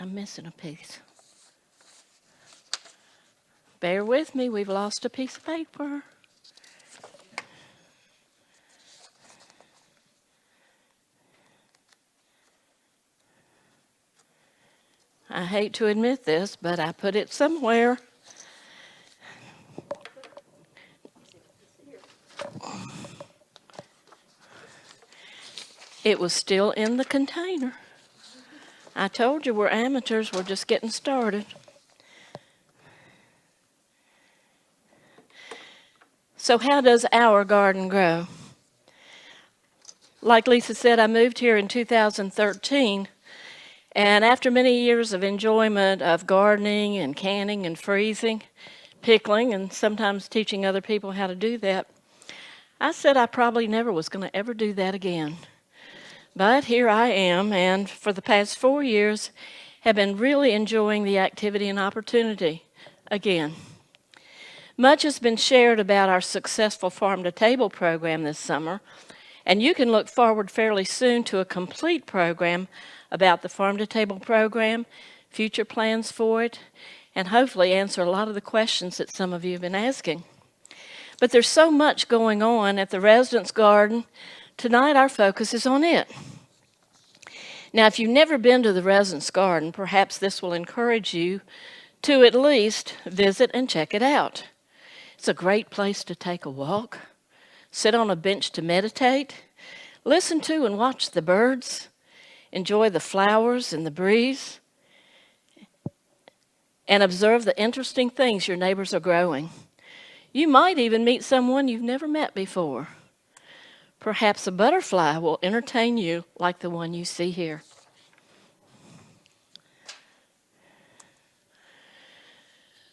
I'm missing a piece. Bear with me, we've lost a piece of paper. I hate to admit this, but I put it somewhere. It was still in the container. I told you we're amateurs, we're just getting started. So how does our garden grow? Like Lisa said, I moved here in 2013, and after many years of enjoyment of gardening and canning and freezing, pickling, and sometimes teaching other people how to do that, I said I probably never was going to ever do that again. But here I am, and for the past 4 years, have been really enjoying the activity and opportunity again. Much has been shared about our successful Farm to Table program this summer, and you can look forward fairly soon to a complete program about the Farm to Table program, future plans for it, and hopefully answer a lot of the questions that some of you have been asking. But there's so much going on at the Residence Garden. Tonight our focus is on it. Now, if you've never been to the Residence Garden, perhaps this will encourage you to at least visit and check it out. It's a great place to take a walk, sit on a bench to meditate, listen to and watch the birds, enjoy the flowers and the breeze, and observe the interesting things your neighbors are growing. You might even meet someone you've never met before. Perhaps a butterfly will entertain you like the one you see here.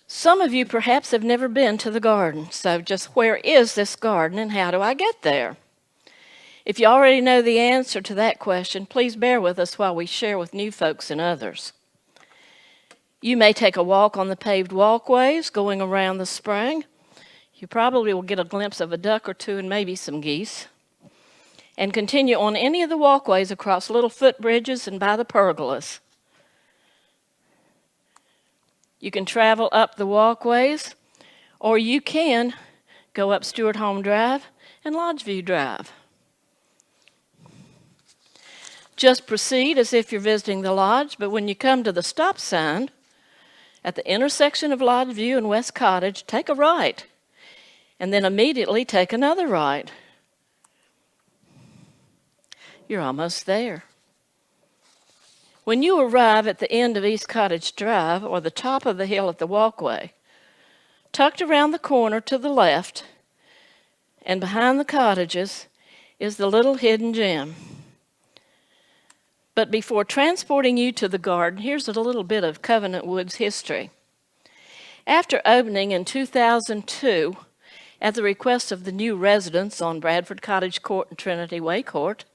Some of you perhaps have never been to the garden, so just where is this garden and how do I get there? If you already know the answer to that question, please bear with us while we share with new folks and others. You may take a walk on the paved walkways going around the spring. You probably will get a glimpse of a duck or two and maybe some geese. And continue on any of the walkways across little footbridges and by the pergolas. You can travel up the walkways, or you can go up Stewart Home Drive and Lodgeview Drive. Just proceed as if you're visiting the lodge, but when you come to the stop sign at the intersection of Lodgeview and West Cottage, take a right, and then immediately take another right. You're almost there. When you arrive at the end of East Cottage Drive, or the top of the hill at the walkway, tucked around the corner to the left and behind the cottages is the little hidden gem. But before transporting you to the garden, here's a little bit of Covenant Woods history. After opening in 2002, at the request of the new residents on Bradford Cottage Court and Trinity Way Court,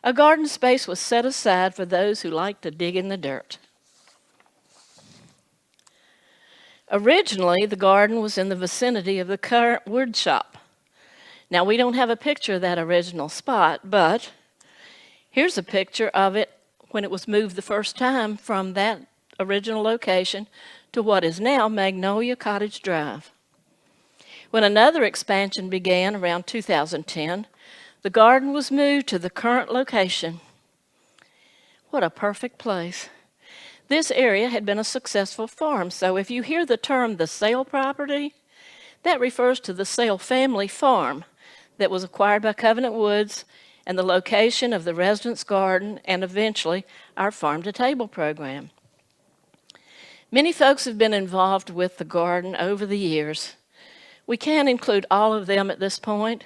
a garden space was set aside for those who like to dig in the dirt. Originally, the garden was in the vicinity of the current wood shop. Now, we don't have a picture of that original spot, but here's a picture of it when it was moved the first time from that original location to what is now Magnolia Cottage Drive. When another expansion began around 2010, the garden was moved to the current location. What a perfect place. This area had been a successful farm, so if you hear the term the Sale property, that refers to the Sale family farm that was acquired by Covenant Woods and the location of the Residence Garden and eventually our Farm to Table program. Many folks have been involved with the garden over the years. We can't include all of them at this point,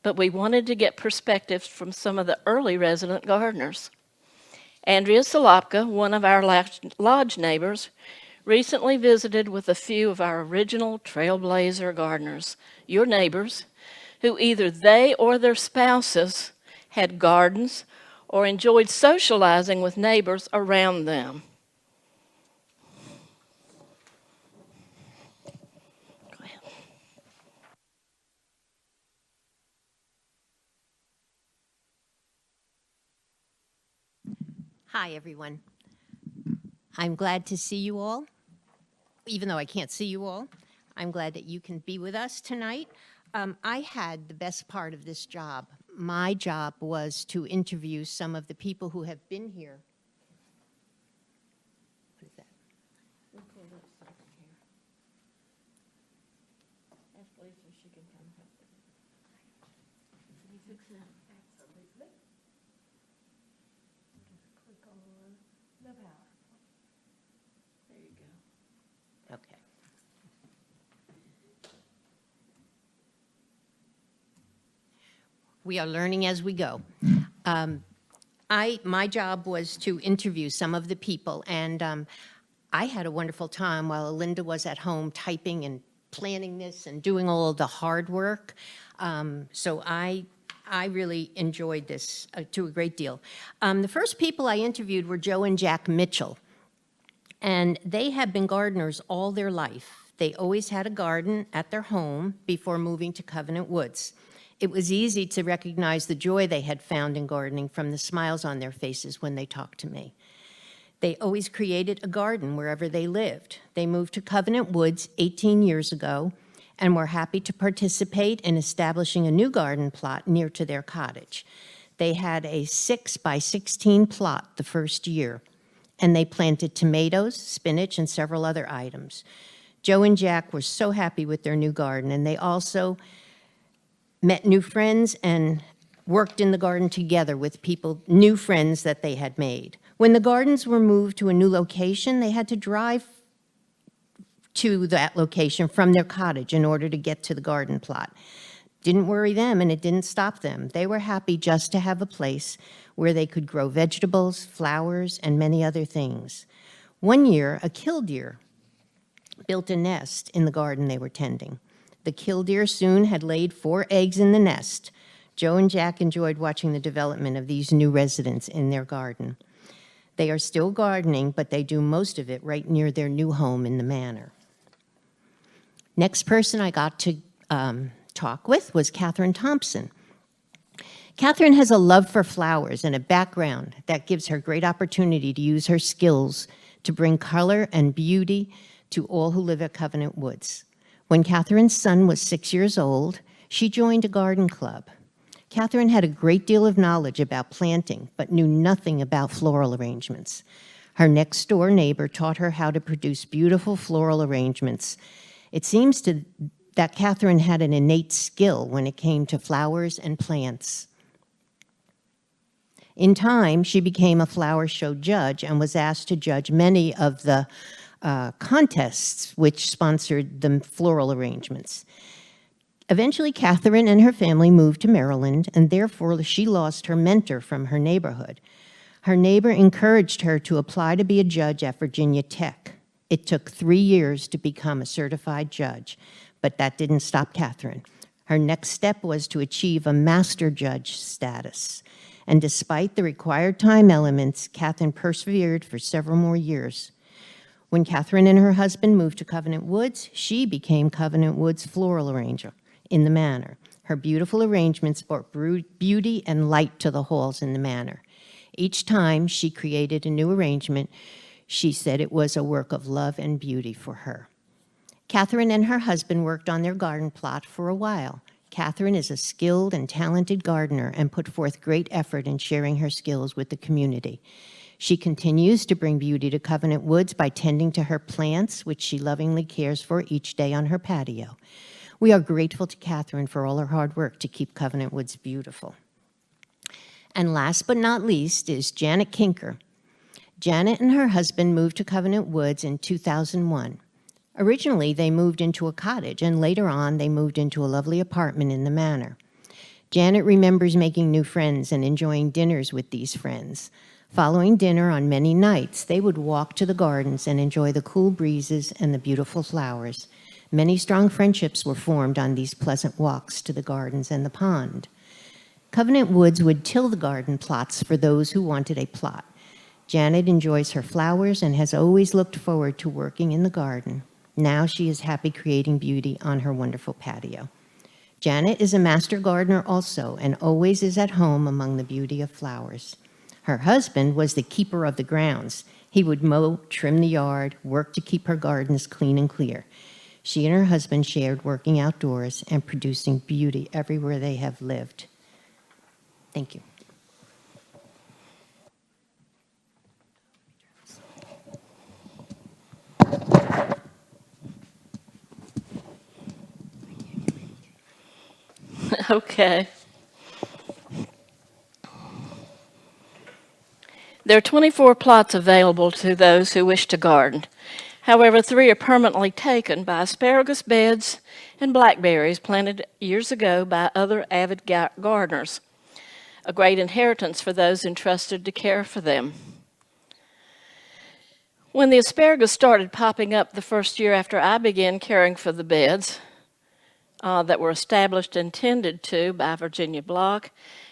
but we wanted to get perspectives from some of the early resident gardeners. Andrea Solopka, one of our lodge neighbors, recently visited with a few of our original trailblazer gardeners, your neighbors, who either they or their spouses had gardens or enjoyed socializing with neighbors around them. Hi, everyone. I'm glad to see you all. Even though I can't see you all, I'm glad that you can be with us tonight. I had the best part of this job. My job was to interview some of the people who have been here. What is that? Ask Lisa if she can come help with it. Can you fix that? Absolutely. Click on the power. There you go. Okay. We are learning as we go. My job was to interview some of the people, and I had a wonderful time while Linda was at home typing and planning this and doing all of the hard work. So I really enjoyed this to a great deal. The first people I interviewed were Joe and Jack Mitchell, and they have been gardeners all their life. They always had a garden at their home before moving to Covenant Woods. It was easy to recognize the joy they had found in gardening from the smiles on their faces when they talked to me. They always created a garden wherever they lived. They moved to Covenant Woods 18 years ago and were happy to participate in establishing a new garden plot near to their cottage. They had a 6 by 16 plot the first year, and they planted tomatoes, spinach, and several other items. Joe and Jack were so happy with their new garden, and they also met new friends and worked in the garden together with people, new friends that they had made. When the gardens were moved to a new location, they had to drive to that location from their cottage in order to get to the garden plot. Didn't worry them, and it didn't stop them. They were happy just to have a place where they could grow vegetables, flowers, and many other things. One year, a killdeer built a nest in the garden they were tending. The killdeer soon had laid 4 eggs in the nest. Joe and Jack enjoyed watching the development of these new residents in their garden. They are still gardening, but they do most of it right near their new home in the manor. Next person I got to talk with was Catherine Thompson. Catherine has a love for flowers and a background that gives her great opportunity to use her skills to bring color and beauty to all who live at Covenant Woods. When Catherine's son was 6 years old, she joined a garden club. Catherine had a great deal of knowledge about planting, but knew nothing about floral arrangements. Her next-door neighbor taught her how to produce beautiful floral arrangements. It seems that Catherine had an innate skill when it came to flowers and plants. In time, she became a flower show judge and was asked to judge many of the contests which sponsored the floral arrangements. Eventually, Catherine and her family moved to Maryland, and therefore she lost her mentor from her neighborhood. Her neighbor encouraged her to apply to be a judge at Virginia Tech. It took 3 years to become a certified judge, but that didn't stop Catherine. Her next step was to achieve a master judge status. And despite the required time elements, Catherine persevered for several more years. When Catherine and her husband moved to Covenant Woods, she became Covenant Woods' floral arranger in the manor. Her beautiful arrangements brought beauty and light to the halls in the manor. Each time she created a new arrangement, she said it was a work of love and beauty for her. Catherine and her husband worked on their garden plot for a while. Catherine is a skilled and talented gardener and put forth great effort in sharing her skills with the community. She continues to bring beauty to Covenant Woods by tending to her plants, which she lovingly cares for each day on her patio. We are grateful to Catherine for all her hard work to keep Covenant Woods beautiful. And last but not least is Janet Kinker. Janet and her husband moved to Covenant Woods in 2001. Originally, they moved into a cottage, and later on, they moved into a lovely apartment in the manor. Janet remembers making new friends and enjoying dinners with these friends. Following dinner on many nights, they would walk to the gardens and enjoy the cool breezes and the beautiful flowers. Many strong friendships were formed on these pleasant walks to the gardens and the pond. Covenant Woods would till the garden plots for those who wanted a plot. Janet enjoys her flowers and has always looked forward to working in the garden. Now she is happy creating beauty on her wonderful patio. Janet is a master gardener also and always is at home among the beauty of flowers. Her husband was the keeper of the grounds. He would mow, trim the yard, work to keep her gardens clean and clear. She and her husband shared working outdoors and producing beauty everywhere they have lived. Thank you. Okay. There are 24 plots available to those who wish to garden. However, 3 are permanently taken by asparagus beds and blackberries planted years ago by other avid gardeners, a great inheritance for those entrusted to care for them. When the asparagus started popping up the first year after I began caring for the beds that were established and tended to by Virginia Block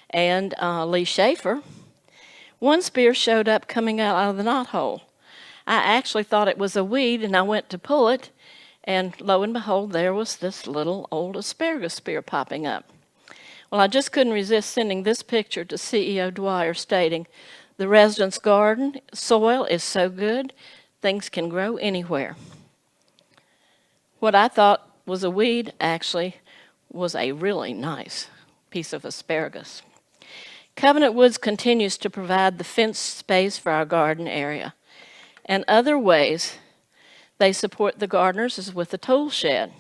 and Lee Schaefer, one spear showed up coming out of the knothole. I actually thought it was a weed, and I went to pull it, and lo and behold, there was this little old asparagus spear popping up. Well, I just couldn't resist sending this picture to CEO Dwyer stating, "The residence garden soil is so good, things can grow anywhere." What I thought was a weed actually was a really nice piece of asparagus. Covenant Woods continues to provide the fenced space for our garden area. And other ways they support the gardeners is with the tool shed.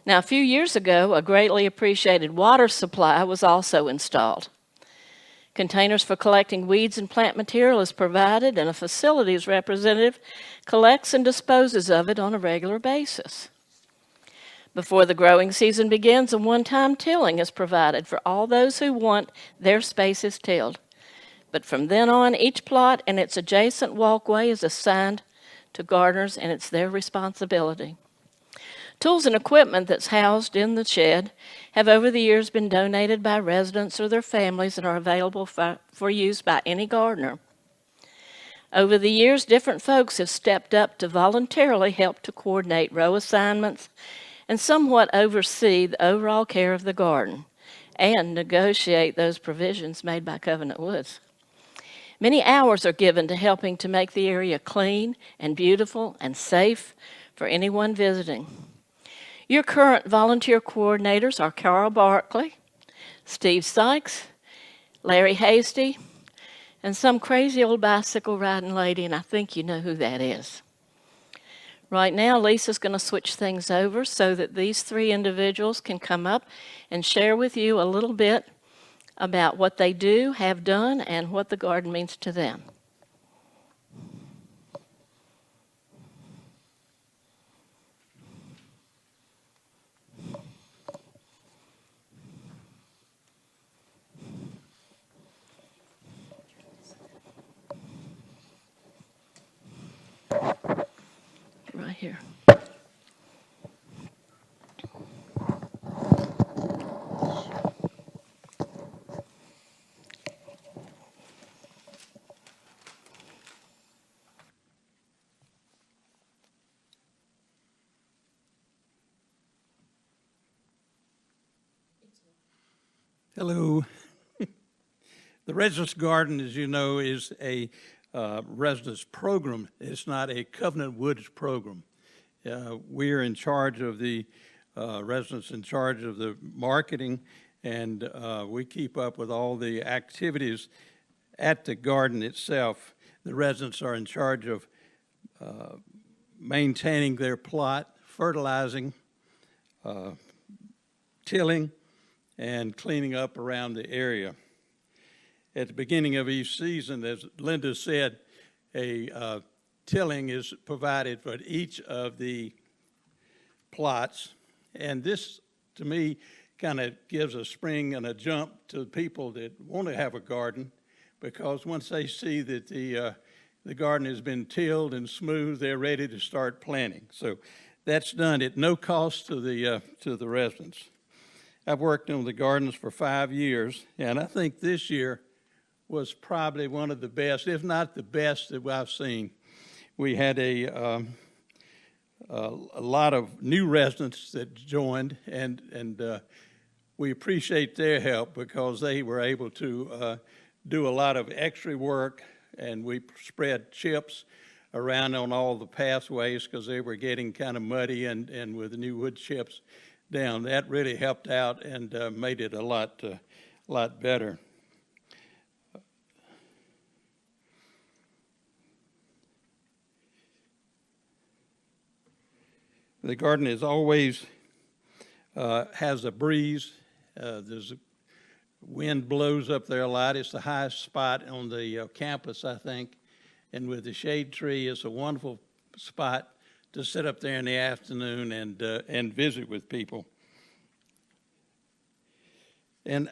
Now, a few years ago, a greatly appreciated water supply was also installed. Containers for collecting weeds and plant material is provided, and a facilities representative collects and disposes of it on a regular basis. Before the growing season begins, a one-time tilling is provided for all those who want their spaces tilled. But from then on, each plot and its adjacent walkway is assigned to gardeners, and it's their responsibility. Tools and equipment that's housed in the shed have over the years been donated by residents or their families and are available for use by any gardener. Over the years, different folks have stepped up to voluntarily help to coordinate row assignments and somewhat oversee the overall care of the garden and negotiate those provisions made by Covenant Woods. Many hours are given to helping to make the area clean and beautiful and safe for anyone visiting. Your current volunteer coordinators are Carol Barkley, Steve Sykes, Larry Hasty, and some crazy old bicycle riding lady, and I think you know who that is. Right now, Lisa's going to switch things over so that these 3 individuals can come up and share with you a little bit about what they do, have done, and what the garden means to them. Right here. Hello. The Residence Garden, as you know, is a residence program. It's not a Covenant Woods program. We're in charge of the residents, in charge of the marketing, and we keep up with all the activities at the garden itself. The residents are in charge of maintaining their plot, fertilizing, tilling, and cleaning up around the area. At the beginning of each season, as Linda said, a tilling is provided for each of the plots. And this, to me, kind of gives a spring and a jump to people that want to have a garden, because once they see that the garden has been tilled and smooth, they're ready to start planting. So that's done at no cost to the residents. I've worked on the gardens for 5 years, and I think this year was probably one of the best, if not the best, that I've seen. We had a lot of new residents that joined, and we appreciate their help because they were able to do a lot of extra work and we spread chips around on all the pathways because they were getting kind of muddy, and with the new wood chips down, that really helped out and made it a lot better. The garden is always has a breeze. There's a wind blows up there a lot. It's the highest spot on the campus, I think. And with the shade tree, it's a wonderful spot to sit up there in the afternoon and visit with people. And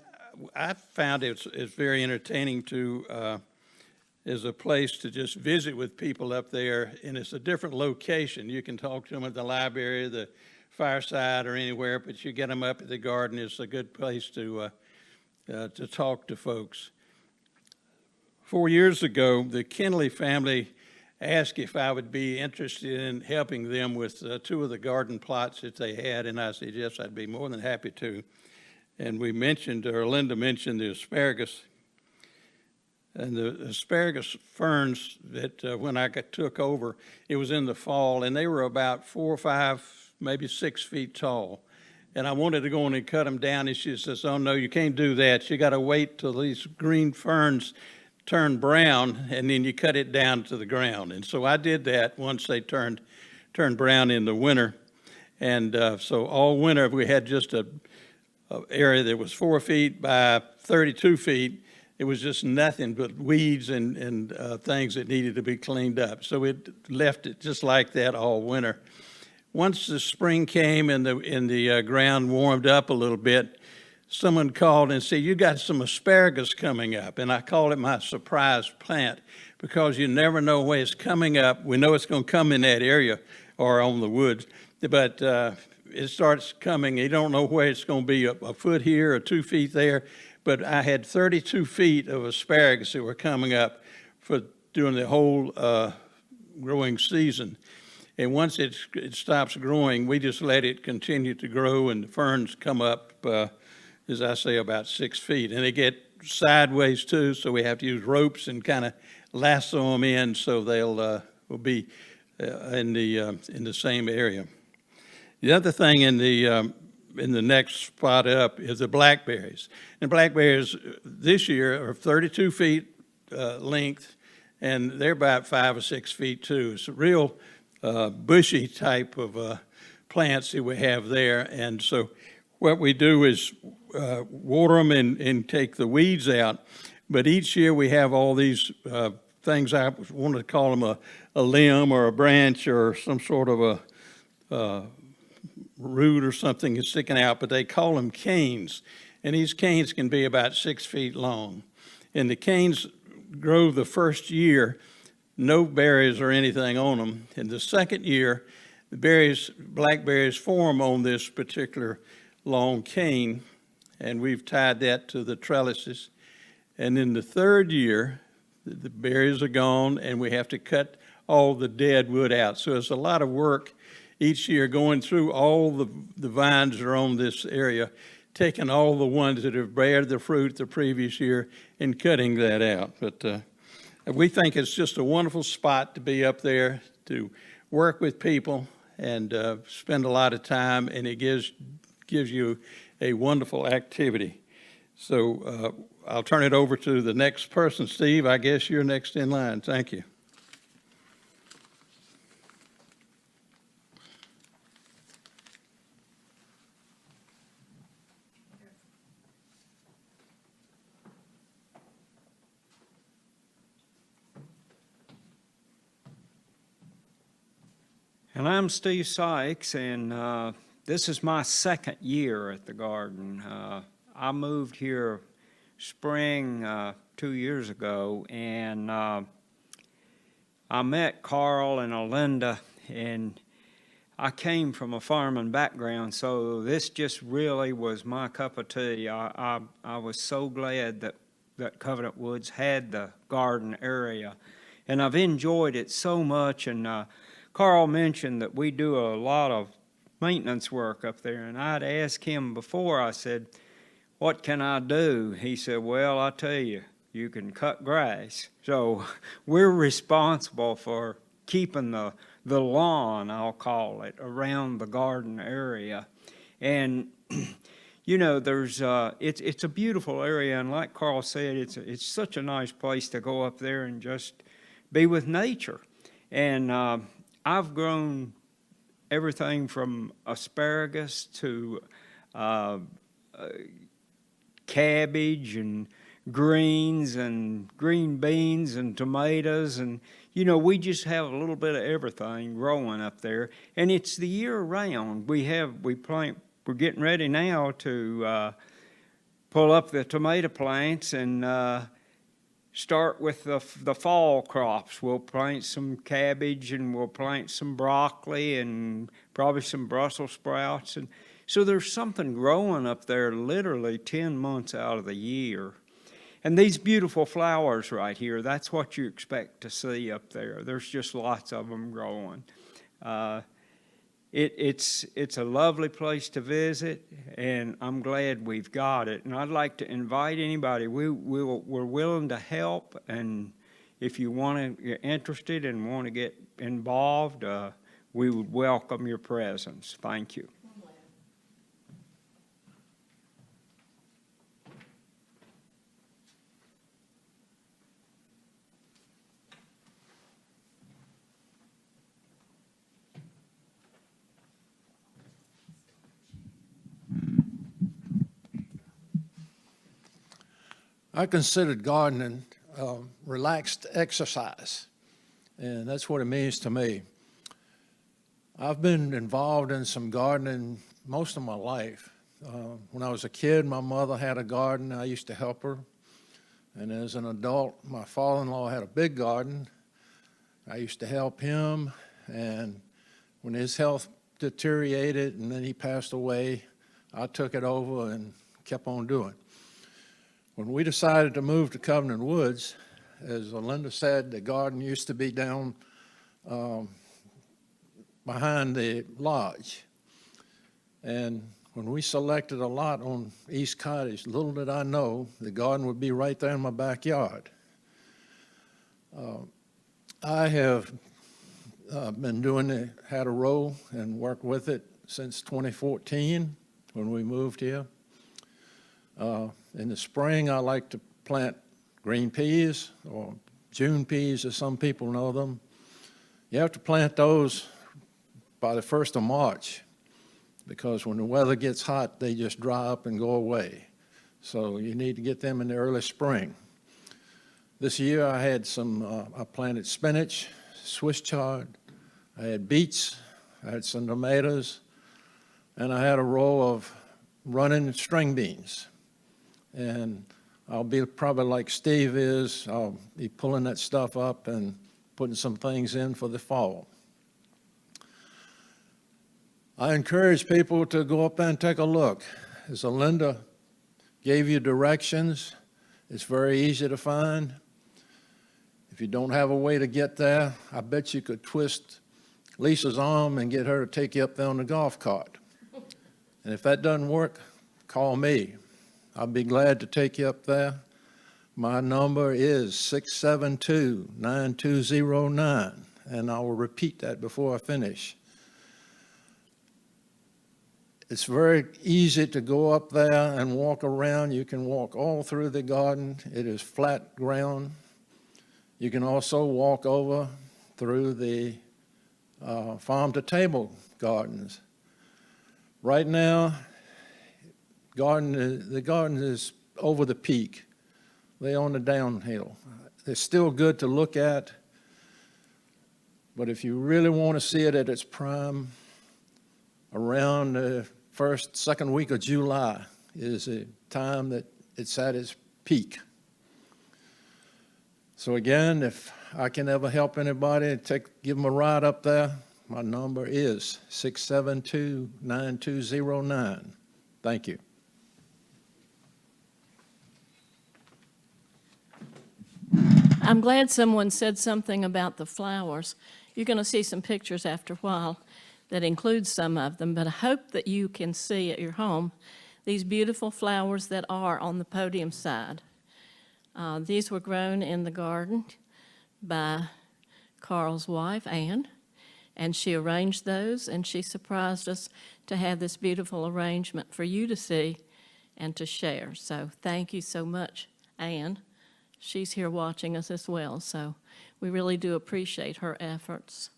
I found it's very entertaining to is a place to just visit with people up there, and it's a different location. You can talk to them at the library, the fireside, or anywhere, but you get them up at the garden. It's a good place to talk to folks. 4 years ago, the Kinley family asked if I would be interested in helping them with 2 of the garden plots that they had, and I said, yes, I'd be more than happy to. And we mentioned, or Linda mentioned, the asparagus. And the asparagus ferns that when I took over, it was in the fall, and they were about 4 or 5, maybe 6 feet tall. And I wanted to go in and cut them down, and she says, oh, no, you can't do that. You got to wait till these green ferns turn brown, and then you cut it down to the ground. And so I did that once they turned brown in the winter. And so all winter we had just a area that was 4 feet by 32 feet. It was just nothing but weeds and things that needed to be cleaned up. So it left it just like that all winter. Once the spring came and the ground warmed up a little bit, someone called and said, you got some asparagus coming up. And I called it my surprise plant because you never know where it's coming up. We know it's going to come in that area or on the woods, but it starts coming. You don't know where it's going to be, a foot here or 2 feet there. But I had 32 feet of asparagus that were coming up for during the whole growing season. And once it stops growing, we just let it continue to grow, and the ferns come up, as I say, about 6 feet. And they get sideways too, so we have to use ropes and kind of lasso them in so they'll will be in the same area. The other thing in the next spot up is the blackberries. And blackberries this year are 32 feet length, and they're about 5 or 6 feet too. It's a real bushy type of plants that we have there. And so what we do is water them and take the weeds out. But each year we have all these things, I want to call them a limb or a branch or some sort of a root or something is sticking out, but they call them canes. And these canes can be about 6 feet long. And the canes grow the first year, no berries or anything on them. And the second year, the blackberries form on this particular long cane, and we've tied that to the trellises. And in the third year, the berries are gone, and we have to cut all the dead wood out. So it's a lot of work each year going through all the vines that are on this area, taking all the ones that have bared the fruit the previous year and cutting that out. But we think it's just a wonderful spot to be up there, to work with people and spend a lot of time, and it gives you a wonderful activity. So I'll turn it over to the next person. Steve, I guess you're next in line. Thank you. And I'm Steve Sykes, and this is my second year at the garden. I moved here spring 2 years ago, and I met Carl and Alinda, and I came from a farming background, so this just really was my cup of tea. I was so glad that Covenant Woods had the garden area, and I've enjoyed it so much. And Carl mentioned that we do a lot of maintenance work up there, and I'd asked him before, I said, what can I do? He said, well, I tell you, you can cut grass. So we're responsible for keeping the lawn, I'll call it, around the garden area. And you know, there's it's a beautiful area, and like Carl said, it's such a nice place to go up there and just be with nature. And I've grown everything from asparagus to cabbage and greens and green beans and tomatoes, and you know, we just have a little bit of everything growing up there, and it's the year round. We plant. We're getting ready now to pull up the tomato plants and start with the fall crops. We'll plant some cabbage, and we'll plant some broccoli and probably some Brussels sprouts. And so there's something growing up there literally 10 months out of the year. And these beautiful flowers right here, that's what you expect to see up there. There's just lots of them growing. It's a lovely place to visit, and I'm glad we've got it. And I'd like to invite anybody. We're willing to help, and if you're interested and want to get involved, we would welcome your presence. Thank you. I considered gardening relaxed exercise, and that's what it means to me. I've been involved in some gardening most of my life. When I was a kid, my mother had a garden. I used to help her. And as an adult, my father-in-law had a big garden. I used to help him, and when his health deteriorated and then he passed away, I took it over and kept on doing it. When we decided to move to Covenant Woods, as Linda said, the garden used to be down behind the lodge. And when we selected a lot on East Cottage, little did I know the garden would be right there in my backyard. I have been had a row and worked with it since 2014 when we moved here. In the spring, I like to plant green peas, or June peas as some people know them. You have to plant those by the 1st of March, because when the weather gets hot, they just dry up and go away. So you need to get them in the early spring. This year I had I planted spinach, Swiss chard, I had beets, I had some tomatoes, and I had a row of running string beans. And I'll be probably like Steve is, I'll be pulling that stuff up and putting some things in for the fall. I encourage people to go up there and take a look. As Linda gave you directions, it's very easy to find. If you don't have a way to get there, I bet you could twist Lisa's arm and get her to take you up there on the golf cart. And if that doesn't work, call me. I'll be glad to take you up there. My number is 672-9209, and I will repeat that before I finish. It's very easy to go up there and walk around. You can walk all through the garden. It is flat ground. You can also walk over through the farm-to-table gardens. Right now, the garden is over the peak. They're on the downhill. They're still good to look at, but if you really want to see it at its prime, around the second week of July is a time that it's at its peak. So again, if I can ever help anybody, give them a ride up there, my number is 672-9209. Thank you. I'm glad someone said something about the flowers. You're going to see some pictures after a while that include some of them, but I hope that you can see at your home these beautiful flowers that are on the podium side. These were grown in the garden by Carl's wife, Ann, and she arranged those, and she surprised us to have this beautiful arrangement for you to see and to share. So thank you so much, Ann. She's here watching us as well, so we really do appreciate her efforts.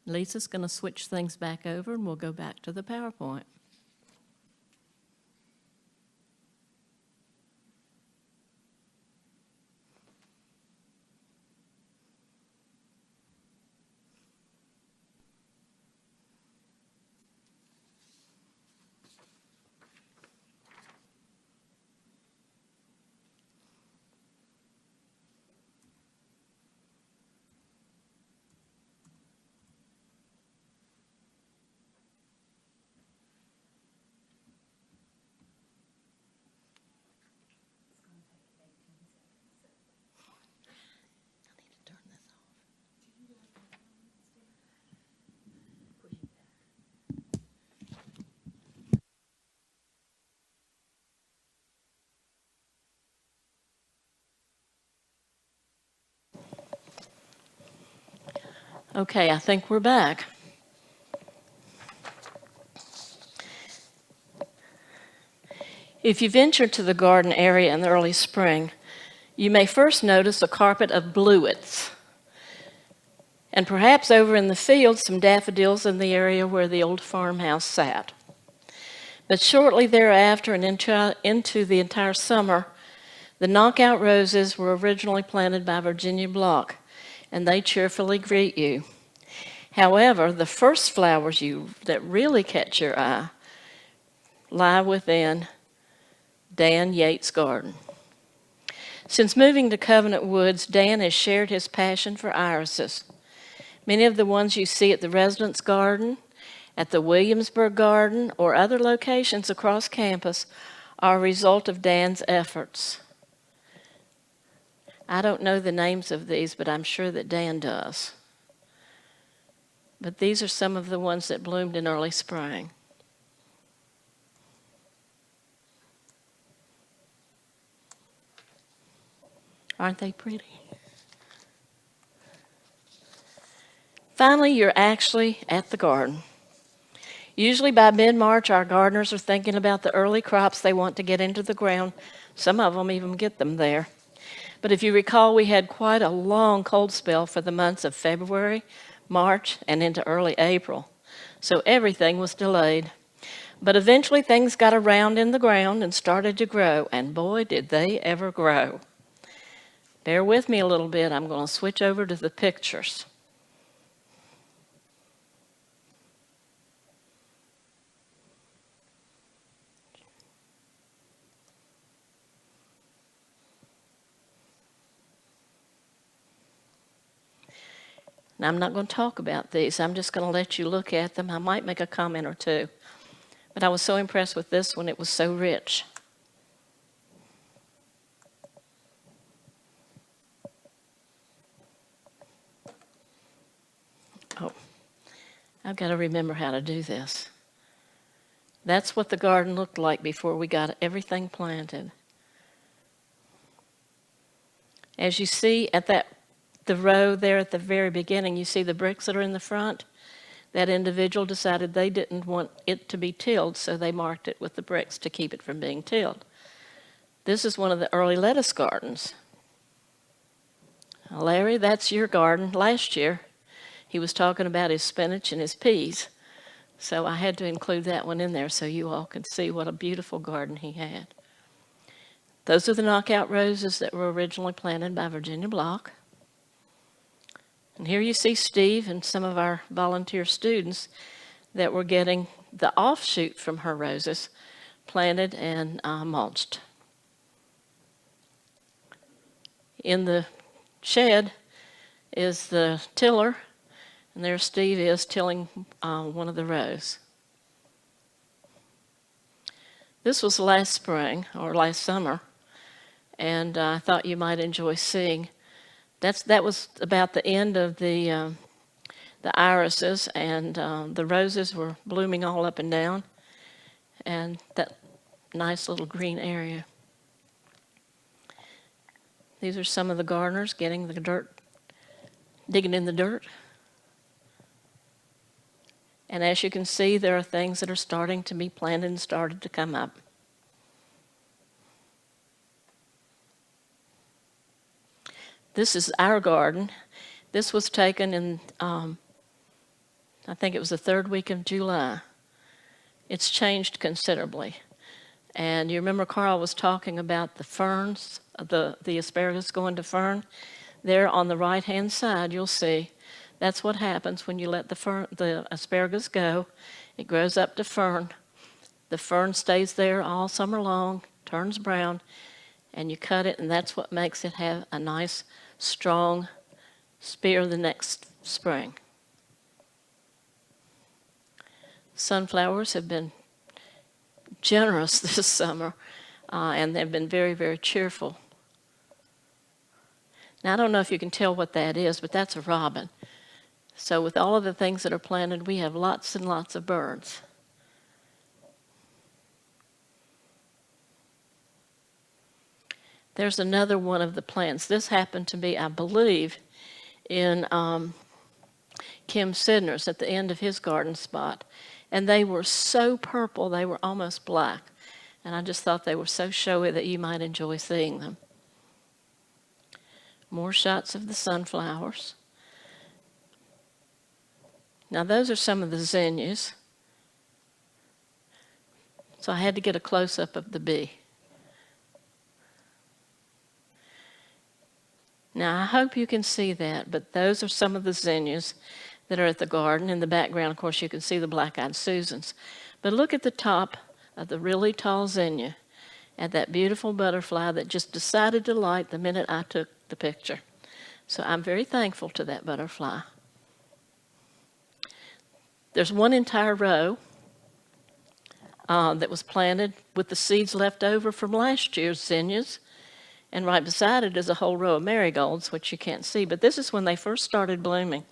Lisa's going to switch things back over, and we'll go back to the PowerPoint. Okay, I think we're back. If you venture to the garden area in the early spring, you may first notice a carpet of bluets, and perhaps over in the field some daffodils in the area where the old farmhouse sat. But shortly thereafter and into the entire summer, the knockout roses were originally planted by Virginia Block, and they cheerfully greet you. However, the first flowers that really catch your eye lie within Dan Yates' garden. Since moving to Covenant Woods, Dan has shared his passion for irises. Many of the ones you see at the Residence Garden, at the Williamsburg Garden, or other locations across campus are a result of Dan's efforts. I don't know the names of these, but I'm sure that Dan does. But these are some of the ones that bloomed in early spring. Aren't they pretty? Finally, you're actually at the garden. Usually by mid-March, our gardeners are thinking about the early crops they want to get into the ground. Some of them even get them there. But if you recall, we had quite a long cold spell for the months of February, March, and into early April. So everything was delayed. But eventually things got around in the ground and started to grow, and boy, did they ever grow. Bear with me a little bit. I'm going to switch over to the pictures. Now, I'm not going to talk about these. I'm just going to let you look at them. I might make a comment or two. But I was so impressed with this one. It was so rich. Oh, I've got to remember how to do this. That's what the garden looked like before we got everything planted. As you see at the row there at the very beginning, you see the bricks that are in the front? That individual decided they didn't want it to be tilled, so they marked it with the bricks to keep it from being tilled. This is one of the early lettuce gardens. Larry, that's your garden last year. He was talking about his spinach and his peas, so I had to include that one in there so you all could see what a beautiful garden he had. Those are the knockout roses that were originally planted by Virginia Block. And here you see Steve and some of our volunteer students that were getting the offshoot from her roses planted and mulched. In the shed is the tiller, and there Steve is tilling one of the rows. This was last spring, or last summer, and I thought you might enjoy seeing. That was about the end of the irises, and the roses were blooming all up and down, and that nice little green area. These are some of the gardeners getting the dirt, digging in the dirt. And as you can see, there are things that are starting to be planted and started to come up. This is our garden. This was taken in, I think it was the third week of July. It's changed considerably. And you remember Carl was talking about the ferns, the asparagus going to fern. There on the right-hand side, you'll see that's what happens when you let the asparagus go. It grows up to fern. The fern stays there all summer long, turns brown, and you cut it, and that's what makes it have a nice, strong spear the next spring. Sunflowers have been generous this summer, and they've been very, very cheerful. Now, I don't know if you can tell what that is, but that's a robin. So with all of the things that are planted, we have lots and lots of birds. There's another one of the plants. This happened to be, I believe, in Kim Sidner's at the end of his garden spot. And they were so purple, they were almost black. And I just thought they were so showy that you might enjoy seeing them. More shots of the sunflowers. Now those are some of the zinnias. So I had to get a close-up of the bee. Now I hope you can see that, but those are some of the zinnias that are at the garden. In the background, of course, you can see the black-eyed Susans. But look at the top of the really tall zinnia and that beautiful butterfly that just decided to light the minute I took the picture. So I'm very thankful to that butterfly. There's one entire row that was planted with the seeds left over from last year's zinnias. And right beside it is a whole row of marigolds, which you can't see. But this is when they first started blooming.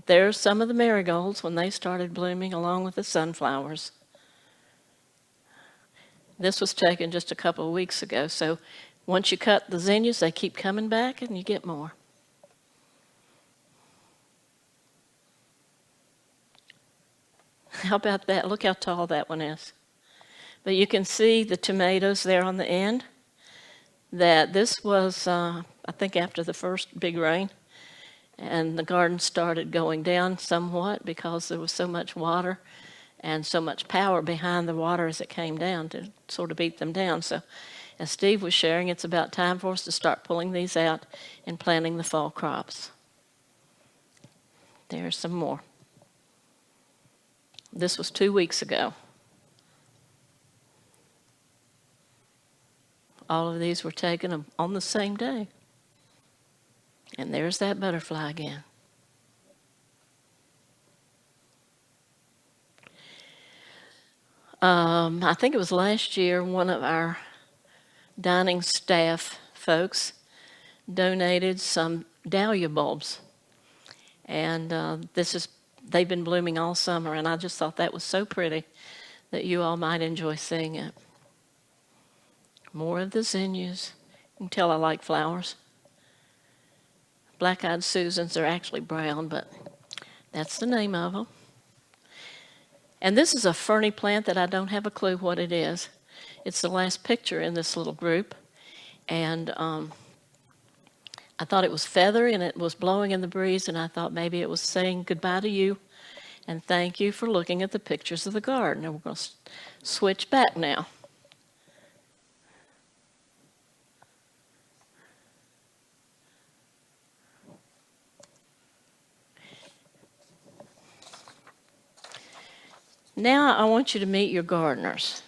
There's some of the marigolds when they started blooming along with the sunflowers. This was taken just a couple of weeks ago. So once you cut the zinnias, they keep coming back and you get more. How about that? Look how tall that one is. But you can see the tomatoes there on the end. That this was, I think, after the first big rain. And the garden started going down somewhat because there was so much water and so much power behind the water as it came down to sort of beat them down. So as Steve was sharing, it's about time for us to start pulling these out and planting the fall crops. There's some more. This was 2 weeks ago. All of these were taken on the same day. And there's that butterfly again. I think it was last year, one of our dining staff folks donated some dahlia bulbs. And they've been blooming all summer, and I just thought that was so pretty that you all might enjoy seeing it. More of the zinnias. You can tell I like flowers. Black-eyed Susans are actually brown, but that's the name of them. And this is a ferny plant that I don't have a clue what it is. It's the last picture in this little group. And I thought it was feathery and it was blowing in the breeze, and I thought maybe it was saying goodbye to you and thank you for looking at the pictures of the garden. And we're going to switch back now. Now I want you to meet your gardeners.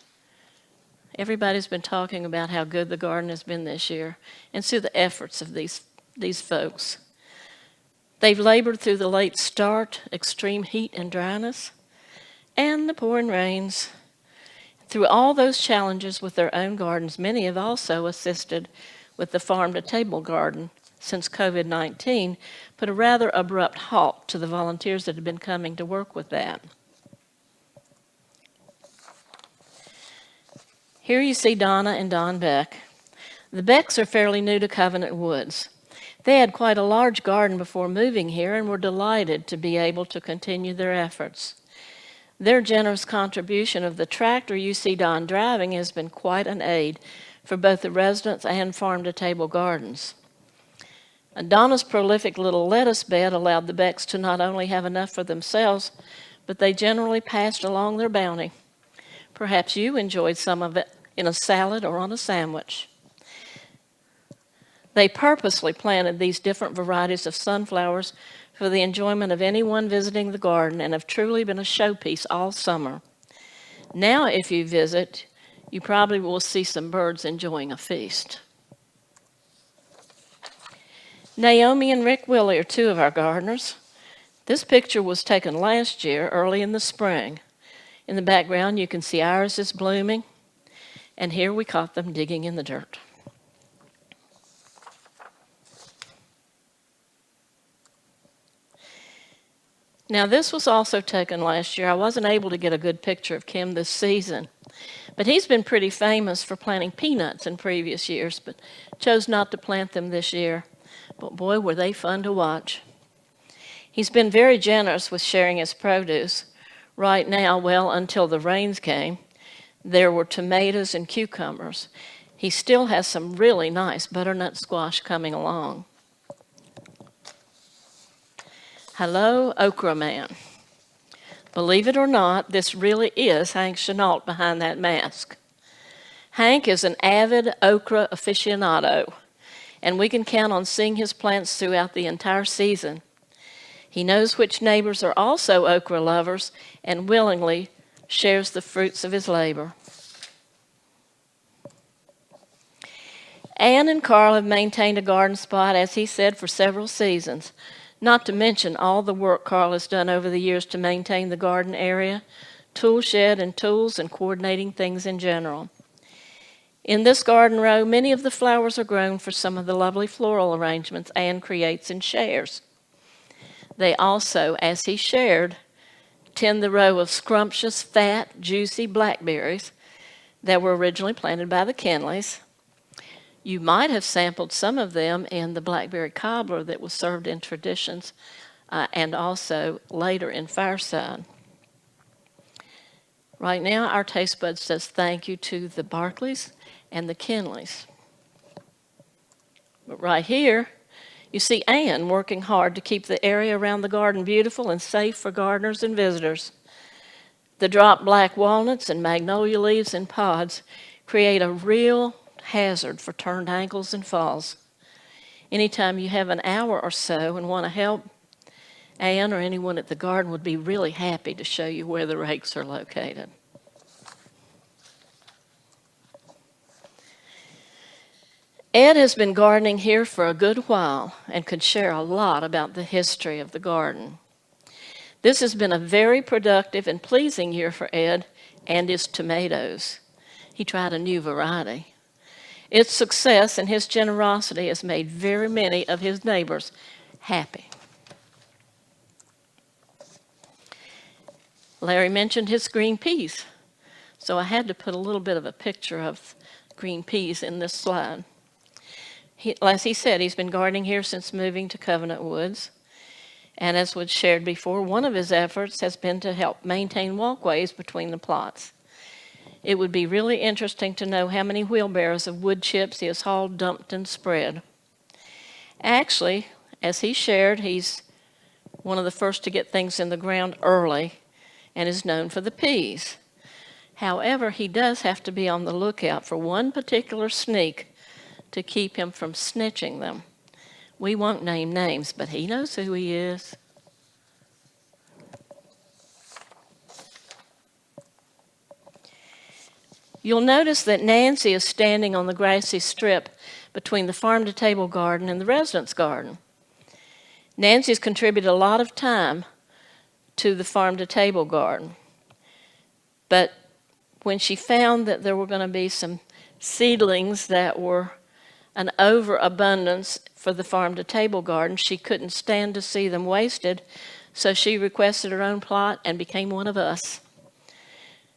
Everybody's been talking about how good the garden has been this year, and see the efforts of these folks. They've labored through the late start, extreme heat and dryness, and the pouring rains. Through all those challenges with their own gardens, many have also assisted with the farm-to-table garden since COVID-19 put a rather abrupt halt to the volunteers that have been coming to work with that. Here you see Donna and Don Beck. The Becks are fairly new to Covenant Woods. They had quite a large garden before moving here and were delighted to be able to continue their efforts. Their generous contribution of the tractor you see Don driving has been quite an aid for both the residents and farm-to-table gardens. Donna's prolific little lettuce bed allowed the Becks to not only have enough for themselves, but they generally passed along their bounty. Perhaps you enjoyed some of it in a salad or on a sandwich. They purposely planted these different varieties of sunflowers for the enjoyment of anyone visiting the garden and have truly been a showpiece all summer. Now, if you visit, you probably will see some birds enjoying a feast. Naomi and Rick Willie are two of our gardeners. This picture was taken last year, early in the spring. In the background, you can see irises blooming, and here we caught them digging in the dirt. Now, this was also taken last year. I wasn't able to get a good picture of Kim this season, but he's been pretty famous for planting peanuts in previous years, but chose not to plant them this year. But boy, were they fun to watch. He's been very generous with sharing his produce. Right now, well, until the rains came, there were tomatoes and cucumbers. He still has some really nice butternut squash coming along. Hello, Okra Man. Believe it or not, this really is Hank Chenault behind that mask. Hank is an avid okra aficionado, and we can count on seeing his plants throughout the entire season. He knows which neighbors are also okra lovers and willingly shares the fruits of his labor. Ann and Carl have maintained a garden spot, as he said, for several seasons, not to mention all the work Carl has done over the years to maintain the garden area, tool shed and tools, and coordinating things in general. In this garden row, many of the flowers are grown for some of the lovely floral arrangements Ann creates and shares. They also, as he shared, tend the row of scrumptious, fat, juicy blackberries that were originally planted by the Kenleys. You might have sampled some of them in the blackberry cobbler that was served in Traditions and also later in Fireside. Right now, our taste bud says thank you to the Barclays and the Kenleys. But right here, you see Ann working hard to keep the area around the garden beautiful and safe for gardeners and visitors. The dropped black walnuts and magnolia leaves in pods create a real hazard for turned ankles and falls. Anytime you have an hour or so and want to help, Ann or anyone at the garden would be really happy to show you where the rakes are located. Ed has been gardening here for a good while and could share a lot about the history of the garden. This has been a very productive and pleasing year for Ed and his tomatoes. He tried a new variety. Its success and his generosity has made very many of his neighbors happy. Larry mentioned his green peas, so I had to put a little bit of a picture of green peas in this slide. As he said, he's been gardening here since moving to Covenant Woods. And as was shared before, one of his efforts has been to help maintain walkways between the plots. It would be really interesting to know how many wheelbarrows of wood chips he has hauled, dumped, and spread. Actually, as he shared, he's one of the first to get things in the ground early and is known for the peas. However, he does have to be on the lookout for one particular sneak to keep him from snitching them. We won't name names, but he knows who he is. You'll notice that Nancy is standing on the grassy strip between the farm-to-table garden and the residence garden. Nancy's contributed a lot of time to the farm-to-table garden, but when she found that there were going to be some seedlings that were an overabundance for the farm-to-table garden, she couldn't stand to see them wasted, so she requested her own plot and became one of us.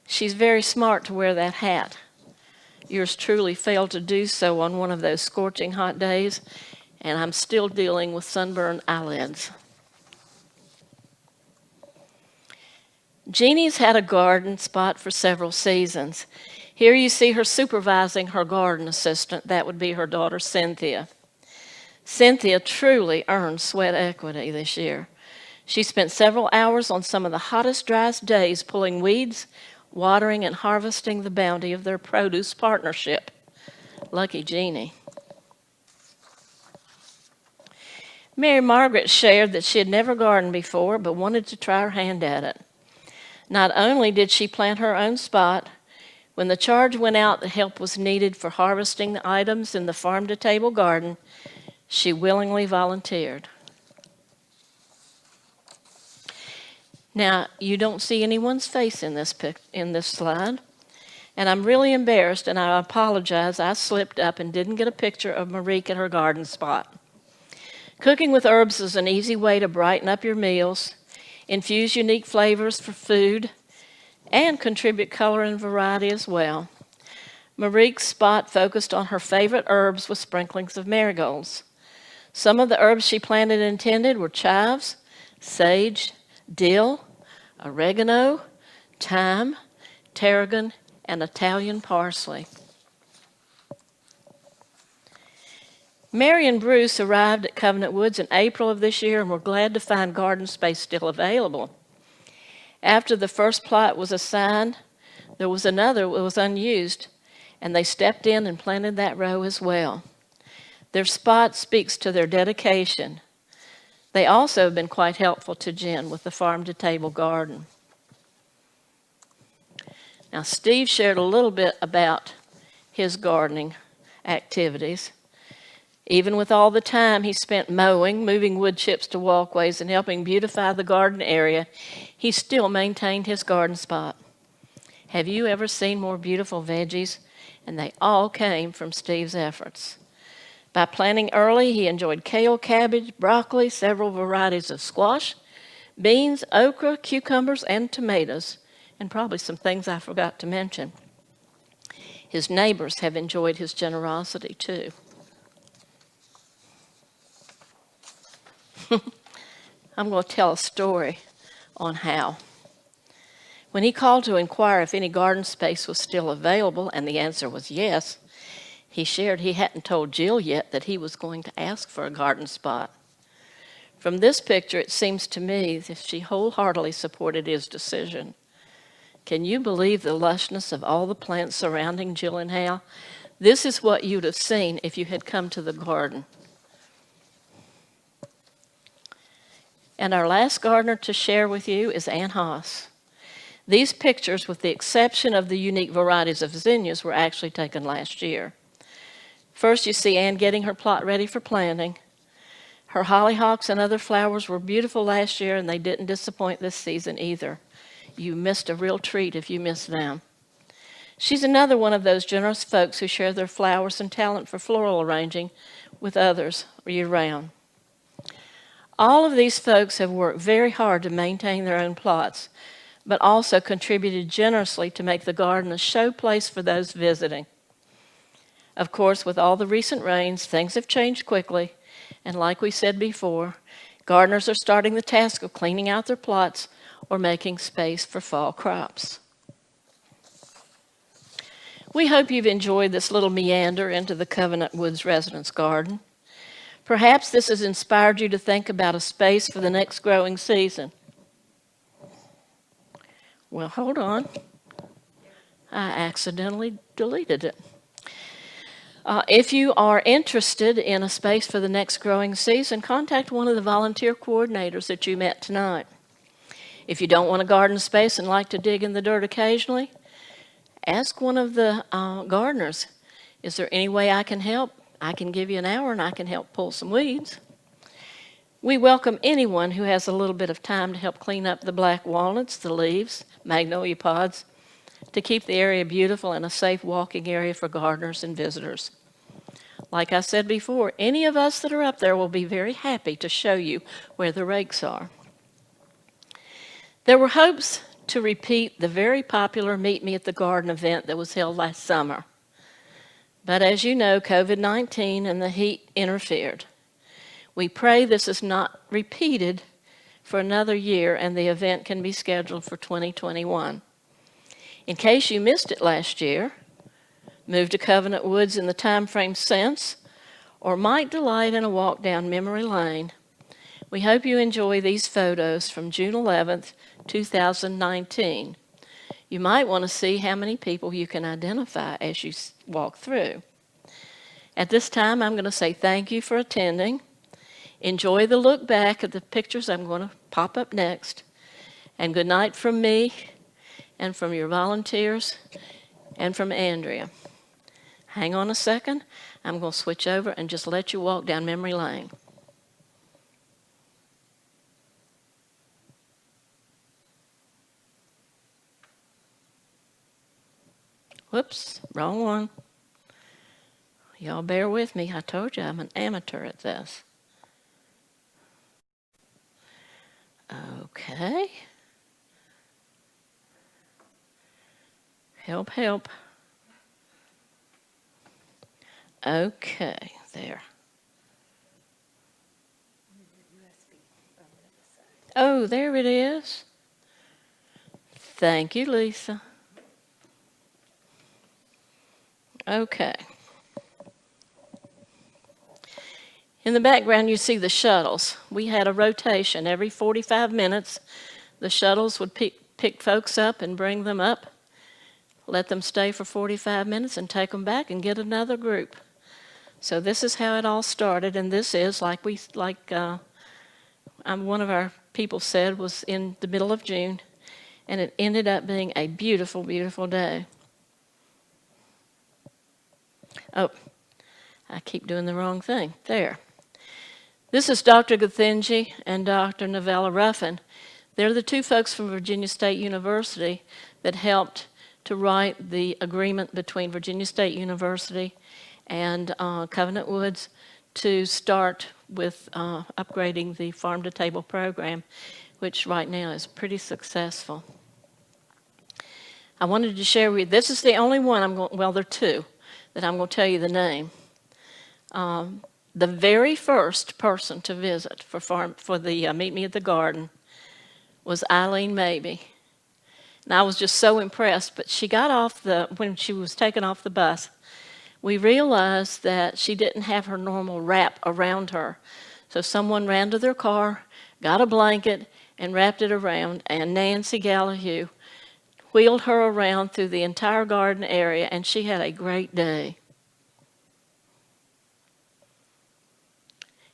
She's very smart to wear that hat. Yours truly failed to do so on one of those scorching hot days, and I'm still dealing with sunburned eyelids. Jeannie's had a garden spot for several seasons. Here you see her supervising her garden assistant. That would be her daughter, Cynthia. Cynthia truly earned sweat equity this year. She spent several hours on some of the hottest, driest days pulling weeds, watering, and harvesting the bounty of their produce partnership. Lucky Jeannie. Mary Margaret shared that she had never gardened before, but wanted to try her hand at it. Not only did she plant her own spot, when the charge went out that help was needed for harvesting the items in the farm-to-table garden, she willingly volunteered. Now, you don't see anyone's face in this slide, and I'm really embarrassed, and I apologize. I slipped up and didn't get a picture of Marique at her garden spot. Cooking with herbs is an easy way to brighten up your meals, infuse unique flavors for food, and contribute color and variety as well. Marique's spot focused on her favorite herbs with sprinklings of marigolds. Some of the herbs she planted and tended were chives, sage, dill, oregano, thyme, tarragon, and Italian parsley. Mary and Bruce arrived at Covenant Woods in April of this year and were glad to find garden space still available. After the first plot was assigned, there was another that was unused, and they stepped in and planted that row as well. Their spot speaks to their dedication. They also have been quite helpful to Jen with the farm-to-table garden. Now, Steve shared a little bit about his gardening activities. Even with all the time he spent mowing, moving wood chips to walkways, and helping beautify the garden area, he still maintained his garden spot. Have you ever seen more beautiful veggies? And they all came from Steve's efforts. By planting early, he enjoyed kale, cabbage, broccoli, several varieties of squash, beans, okra, cucumbers, and tomatoes, and probably some things I forgot to mention. His neighbors have enjoyed his generosity too. I'm going to tell a story on how. When he called to inquire if any garden space was still available, and the answer was yes, he shared he hadn't told Jill yet that he was going to ask for a garden spot. From this picture, it seems to me that she wholeheartedly supported his decision. Can you believe the lushness of all the plants surrounding Jill and Hal? This is what you'd have seen if you had come to the garden. And our last gardener to share with you is Ann Haas. These pictures, with the exception of the unique varieties of zinnias, were actually taken last year. First, you see Ann getting her plot ready for planting. Her hollyhocks and other flowers were beautiful last year, and they didn't disappoint this season either. You missed a real treat if you missed them. She's another one of those generous folks who share their flowers and talent for floral arranging with others year-round. All of these folks have worked very hard to maintain their own plots, but also contributed generously to make the garden a showplace for those visiting. Of course, with all the recent rains, things have changed quickly, and like we said before, gardeners are starting the task of cleaning out their plots or making space for fall crops. We hope you've enjoyed this little meander into the Covenant Woods Residence Garden. Perhaps this has inspired you to think about a space for the next growing season. Well, hold on. I accidentally deleted it. If you are interested in a space for the next growing season, contact one of the volunteer coordinators that you met tonight. If you don't want a garden space and like to dig in the dirt occasionally, ask one of the gardeners, is there any way I can help? I can give you an hour and I can help pull some weeds. We welcome anyone who has a little bit of time to help clean up the black walnuts, the leaves, magnolia pods, to keep the area beautiful and a safe walking area for gardeners and visitors. Like I said before, any of us that are up there will be very happy to show you where the rakes are. There were hopes to repeat the very popular Meet Me at the Garden event that was held last summer. But as you know, COVID-19 and the heat interfered. We pray this is not repeated for another year and the event can be scheduled for 2021. In case you missed it last year, moved to Covenant Woods in the time frame since, or might delight in a walk down memory lane, we hope you enjoy these photos from June 11th, 2019. You might want to see how many people you can identify as you walk through. At this time, I'm going to say thank you for attending. Enjoy the look back at the pictures I'm going to pop up next. And good night from me and from your volunteers and from Andrea. Hang on a second. I'm going to switch over and just let you walk down memory lane. Whoops, wrong one. Y'all bear with me. I told you I'm an amateur at this. Okay. Help, help. Okay, there. Oh, there it is. Thank you, Lisa. Okay. In the background, you see the shuttles. We had a rotation. Every 45 minutes, the shuttles would pick folks up and bring them up, let them stay for 45 minutes, and take them back and get another group. So this is how it all started, and this is, like one of our people said, was in the middle of June, and it ended up being a beautiful, beautiful day. Oh, I keep doing the wrong thing. There. This is Dr. Guthinji and Dr. Novella Ruffin. They're the two folks from Virginia State University that helped to write the agreement between Virginia State University and Covenant Woods to start with upgrading the Farm to Table program, which right now is pretty successful. I wanted to share with you, this is the only one well, there are two that I'm going to tell you the name. The very first person to visit for the Meet Me at the Garden was Eileen Maybe. And I was just so impressed, but she got off when she was taken off the bus, we realized that she didn't have her normal wrap around her. So someone ran to their car, got a blanket, and wrapped it around, and Nancy Gallahue wheeled her around through the entire garden area, and she had a great day.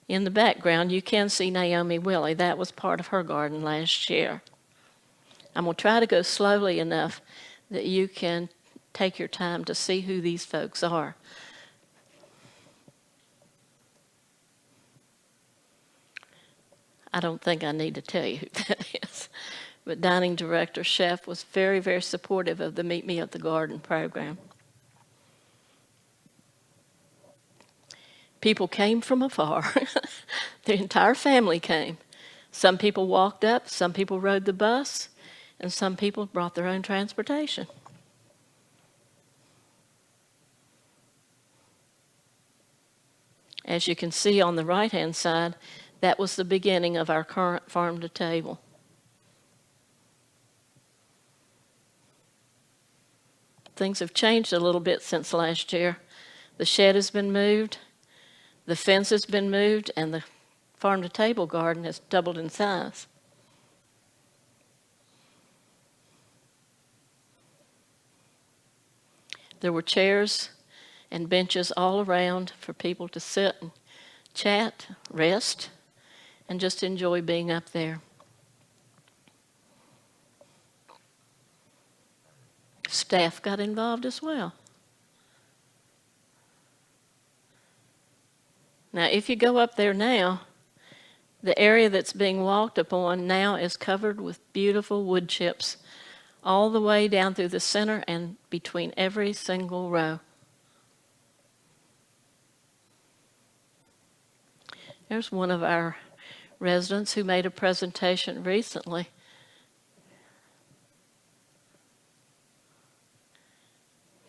In the background, you can see Naomi Willie. That was part of her garden last year. I'm going to try to go slowly enough that you can take your time to see who these folks are. I don't think I need to tell you who that is. But dining director Chef was very, very supportive of the Meet Me at the Garden program. People came from afar. The entire family came. Some people walked up, some people rode the bus, and some people brought their own transportation. As you can see on the right-hand side, that was the beginning of our current Farm to Table. Things have changed a little bit since last year. The shed has been moved, the fence has been moved, and the Farm to Table garden has doubled in size. There were chairs and benches all around for people to sit and chat, rest, and just enjoy being up there. Staff got involved as well. Now, if you go up there now, the area that's being walked upon now is covered with beautiful wood chips all the way down through the center and between every single row. There's one of our residents who made a presentation recently.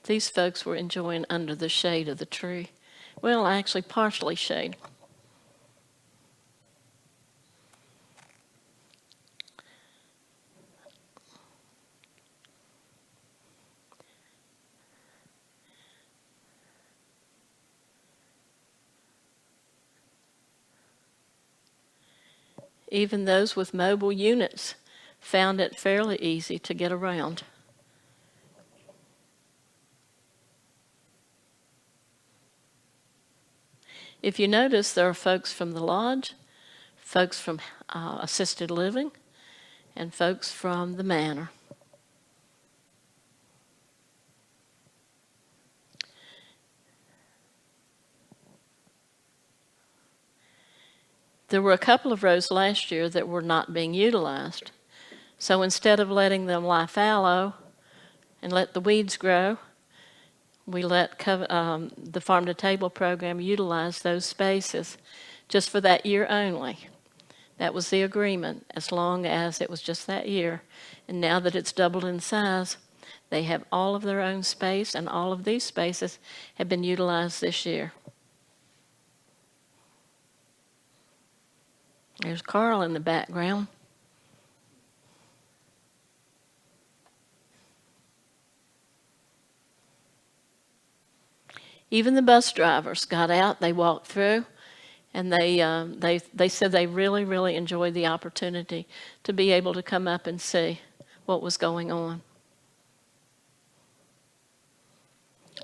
These folks were enjoying under the shade of the tree. Well, actually, partially shade. Even those with mobile units found it fairly easy to get around. If you notice, there are folks from the lodge, folks from assisted living, and folks from the manor. There were a couple of rows last year that were not being utilized. So instead of letting them lie fallow and let the weeds grow, we let the Farm to Table program utilize those spaces just for that year only. That was the agreement, as long as it was just that year. And now that it's doubled in size, they have all of their own space, and all of these spaces have been utilized this year. There's Carl in the background. Even the bus drivers got out, they walked through, and they said they really, really enjoyed the opportunity to be able to come up and see what was going on.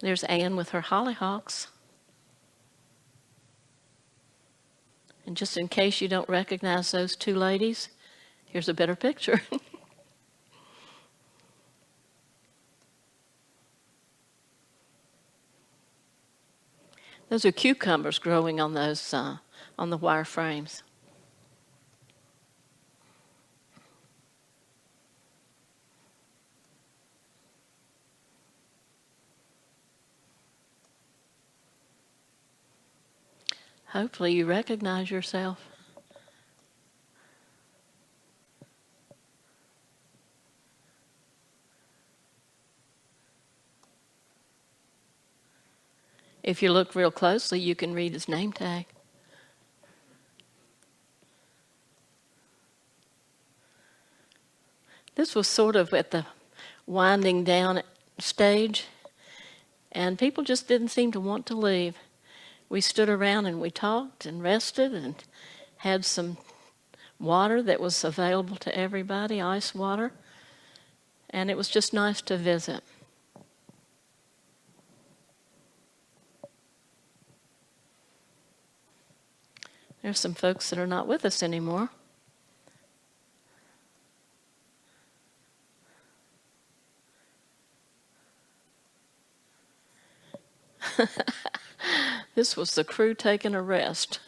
There's Anne with her hollyhocks. And just in case you don't recognize those two ladies, here's a better picture. Those are cucumbers growing on those on the wire frames. Hopefully you recognize yourself. If you look real closely, you can read his name tag. This was sort of at the winding down stage, and people just didn't seem to want to leave. We stood around and we talked and rested and had some water that was available to everybody, ice water, and it was just nice to visit. There's some folks that are not with us anymore. This was the crew taking a rest.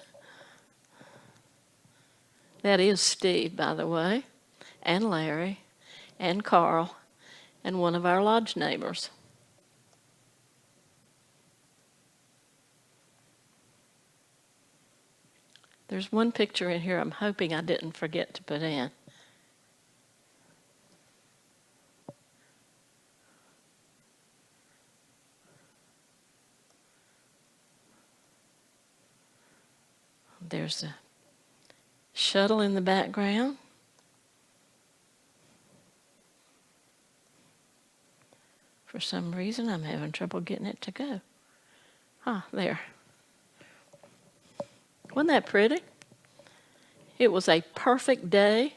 That is Steve, by the way, and Larry, and Carl, and one of our lodge neighbors. There's one picture in here I'm hoping I didn't forget to put in. There's a shuttle in the background. For some reason, I'm having trouble getting it to go. There. Wasn't that pretty? It was a perfect day.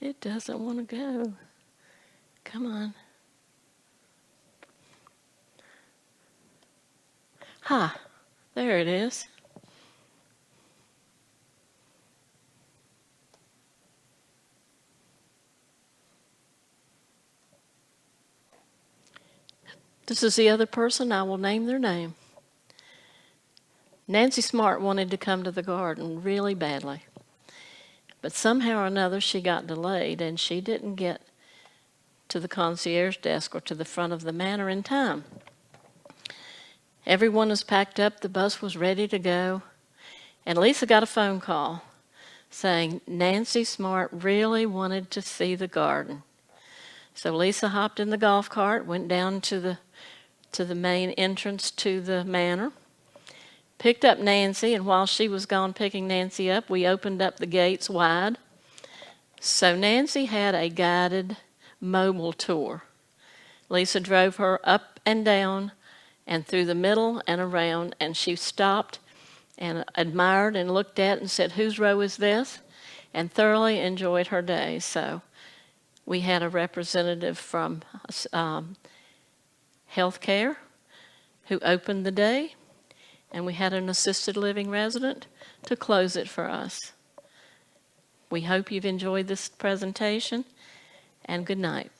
It doesn't want to go. Come on. There it is. This is the other person. I will name their name. Nancy Smart wanted to come to the garden really badly. But somehow or another, she got delayed, and she didn't get to the concierge desk or to the front of the manor in time. Everyone was packed up, the bus was ready to go, and Lisa got a phone call saying Nancy Smart really wanted to see the garden. So Lisa hopped in the golf cart, went down to the main entrance to the manor, picked up Nancy, and while she was gone picking Nancy up, we opened up the gates wide. So Nancy had a guided mobile tour. Lisa drove her up and down and through the middle and around, and she stopped and admired and looked at and said, "Whose row is this?" and thoroughly enjoyed her day. So we had a representative from healthcare who opened the day, and we had an assisted living resident to close it for us. We hope you've enjoyed this presentation, and good night.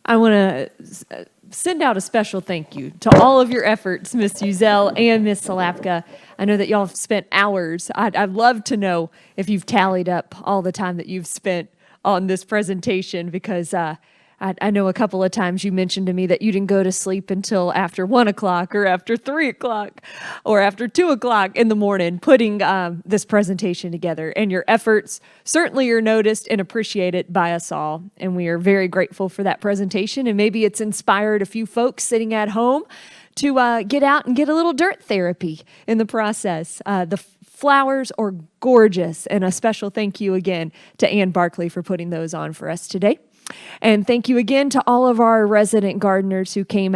I want to send out a special thank you to all of your efforts, Ms. Uzel and Ms. Salapka. I know that y'all have spent hours. I'd love to know if you've tallied up all the time that you've spent on this presentation, because I know a couple of times you mentioned to me that you didn't go to sleep until after 1 o'clock or after 3 o'clock or after 2 o'clock in the morning putting this presentation together. And your efforts certainly are noticed and appreciated by us all. And we are very grateful for that presentation. And maybe it's inspired a few folks sitting at home to get out and get a little dirt therapy in the process. The flowers are gorgeous. And a special thank you again to Ann Barkley for putting those on for us today. And thank you again to all of our resident gardeners who came out